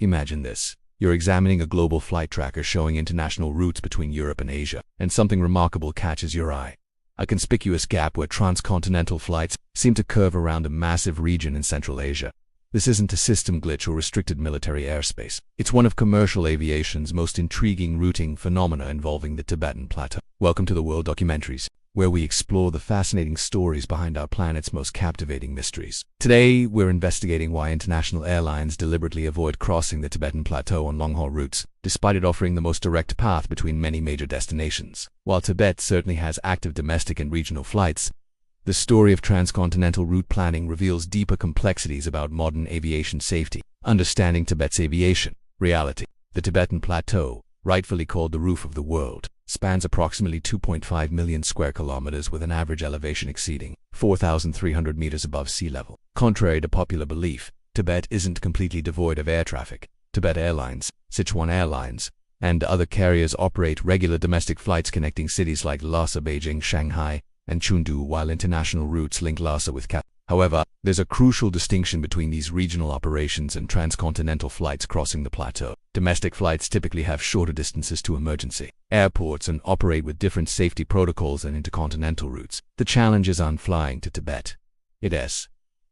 Imagine this. You're examining a global flight tracker showing international routes between Europe and Asia, and something remarkable catches your eye. A conspicuous gap where transcontinental flights seem to curve around a massive region in Central Asia. This isn't a system glitch or restricted military airspace. It's one of commercial aviation's most intriguing routing phenomena involving the Tibetan Plateau. Welcome to the World Documentaries, where we explore the fascinating stories behind our planet's most captivating mysteries. Today, we're investigating why international airlines deliberately avoid crossing the Tibetan Plateau on long-haul routes, despite it offering the most direct path between many major destinations. While Tibet certainly has active domestic and regional flights, the story of transcontinental route planning reveals deeper complexities about modern aviation safety. Understanding Tibet's aviation reality. The Tibetan Plateau, rightfully called the roof of the world, spans approximately 2.5 million square kilometers with an average elevation exceeding 4,300 meters above sea level. Contrary to popular belief, Tibet isn't completely devoid of air traffic. Tibetan Airlines, Sichuan Airlines, and other carriers operate regular domestic flights connecting cities like Lhasa, Beijing, Shanghai, and Chengdu, while international routes link Lhasa with Kathmandu. However, there's a crucial distinction between these regional operations and transcontinental flights crossing the plateau. Domestic flights typically have shorter distances to emergency airports and operate with different safety protocols than intercontinental routes. The challenge is on flying to Tibet.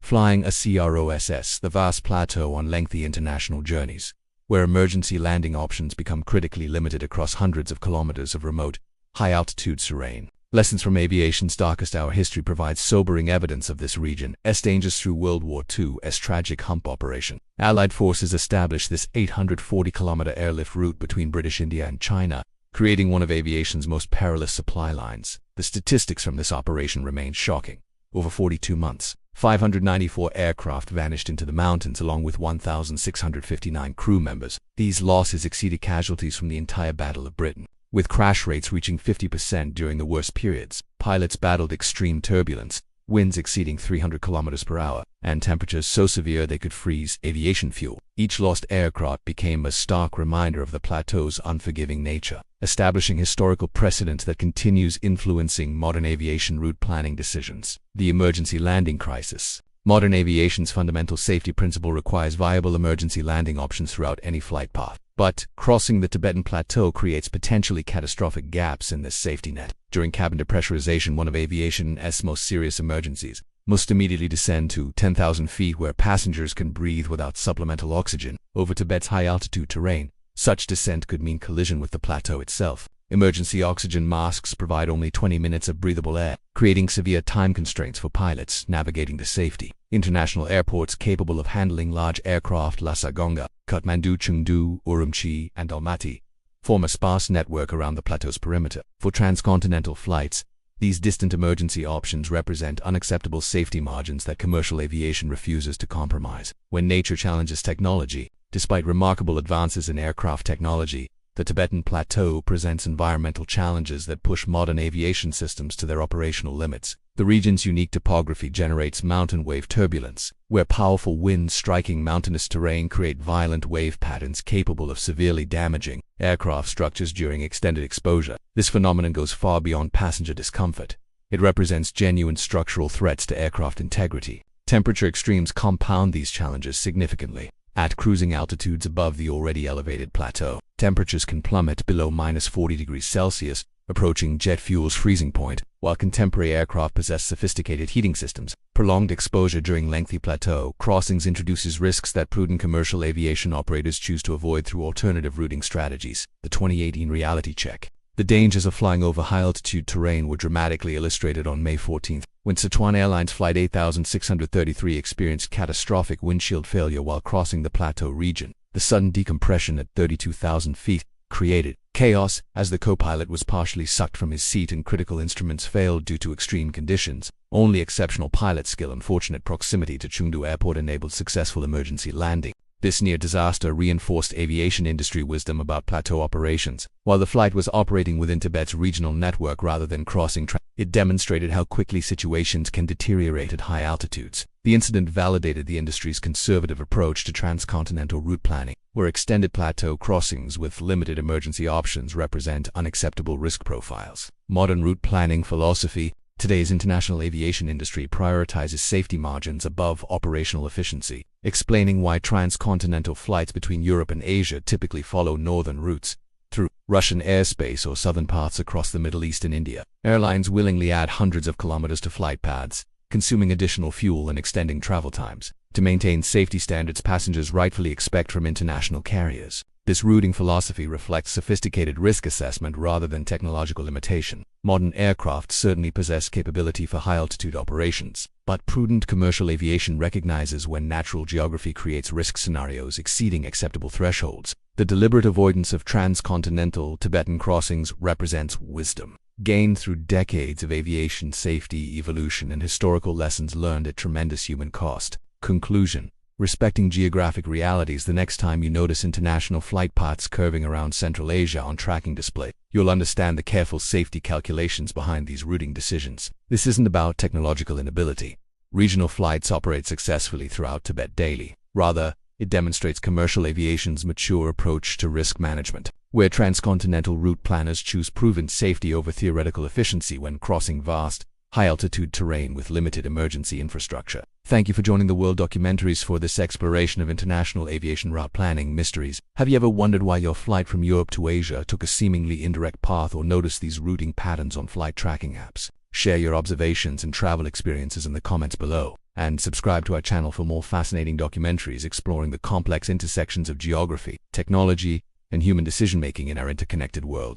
Flying a CROSS, the vast plateau, on lengthy international journeys, where emergency landing options become critically limited across hundreds of kilometers of remote, high-altitude terrain. Lessons from aviation's darkest hour history provide sobering evidence of this region's dangers through World War II's tragic Hump operation. Allied forces established this 840-kilometer airlift route between British India and China, creating one of aviation's most perilous supply lines. The statistics from this operation remain shocking. Over 42 months, 594 aircraft vanished into the mountains along with 1,659 crew members. These losses exceeded casualties from the entire Battle of Britain, with crash rates reaching 50% during the worst periods. Pilots battled extreme turbulence, winds exceeding 300 kilometers per hour, and temperatures so severe they could freeze aviation fuel. Each lost aircraft became a stark reminder of the plateau's unforgiving nature, establishing historical precedent that continues influencing modern aviation route planning decisions. The emergency landing crisis. Modern aviation's fundamental safety principle requires viable emergency landing options throughout any flight path. But crossing the Tibetan Plateau creates potentially catastrophic gaps in this safety net. During cabin depressurization, one of aviation's most serious emergencies, must immediately descend to 10,000 feet where passengers can breathe without supplemental oxygen. Over Tibet's high-altitude terrain, such descent could mean collision with the plateau itself. Emergency oxygen masks provide only 20 minutes of breathable air, creating severe time constraints for pilots navigating to safety. International airports capable of handling large aircraft, Lhasa, Kathmandu, Chengdu, Urumqi, and Almaty, form a sparse network around the plateau's perimeter. For transcontinental flights, these distant emergency options represent unacceptable safety margins that commercial aviation refuses to compromise. When nature challenges technology, despite remarkable advances in aircraft technology, the Tibetan Plateau presents environmental challenges that push modern aviation systems to their operational limits. The region's unique topography generates mountain wave turbulence, where powerful winds striking mountainous terrain create violent wave patterns capable of severely damaging aircraft structures during extended exposure. This phenomenon goes far beyond passenger discomfort. It represents genuine structural threats to aircraft integrity. Temperature extremes compound these challenges significantly. At cruising altitudes above the already elevated plateau, temperatures can plummet below -40°C, approaching jet fuel's freezing point. While contemporary aircraft possess sophisticated heating systems, prolonged exposure during lengthy plateau crossings introduces risks that prudent commercial aviation operators choose to avoid through alternative routing strategies. The 2018 reality check. The dangers of flying over high-altitude terrain were dramatically illustrated on May 14, when Sichuan Airlines Flight 8633 experienced catastrophic windshield failure while crossing the plateau region. The sudden decompression at 32,000 feet created chaos, as the co-pilot was partially sucked from his seat and critical instruments failed due to extreme conditions. Only exceptional pilot skill and fortunate proximity to Chengdu Airport enabled successful emergency landing. This near disaster reinforced aviation industry wisdom about plateau operations. While the flight was operating within Tibet's regional network rather than crossing, it demonstrated how quickly situations can deteriorate at high altitudes. The incident validated the industry's conservative approach to transcontinental route planning, where extended plateau crossings with limited emergency options represent unacceptable risk profiles. Modern route planning philosophy. Today's international aviation industry prioritizes safety margins above operational efficiency, explaining why transcontinental flights between Europe and Asia typically follow northern routes through Russian airspace or southern paths across the Middle East and India. Airlines willingly add hundreds of kilometers to flight paths, consuming additional fuel and extending travel times to maintain safety standards passengers rightfully expect from international carriers. This routing philosophy reflects sophisticated risk assessment rather than technological limitation. Modern aircraft certainly possess capability for high-altitude operations, but prudent commercial aviation recognizes when natural geography creates risk scenarios exceeding acceptable thresholds. The deliberate avoidance of transcontinental Tibetan crossings represents wisdom, gained through decades of aviation safety, evolution, and historical lessons learned at tremendous human cost. Conclusion: respecting geographic realities. The next time you notice international flight paths curving around Central Asia on tracking display, you'll understand the careful safety calculations behind these routing decisions. This isn't about technological inability. Regional flights operate successfully throughout Tibet daily. Rather, it demonstrates commercial aviation's mature approach to risk management, where transcontinental route planners choose proven safety over theoretical efficiency when crossing vast, high-altitude terrain with limited emergency infrastructure. Thank you for joining the World Documentaries for this exploration of international aviation route planning mysteries. Have you ever wondered why your flight from Europe to Asia took a seemingly indirect path, or noticed these routing patterns on flight tracking apps? Share your observations and travel experiences in the comments below, and subscribe to our channel for more fascinating documentaries exploring the complex intersections of geography, technology, and human decision-making in our interconnected world.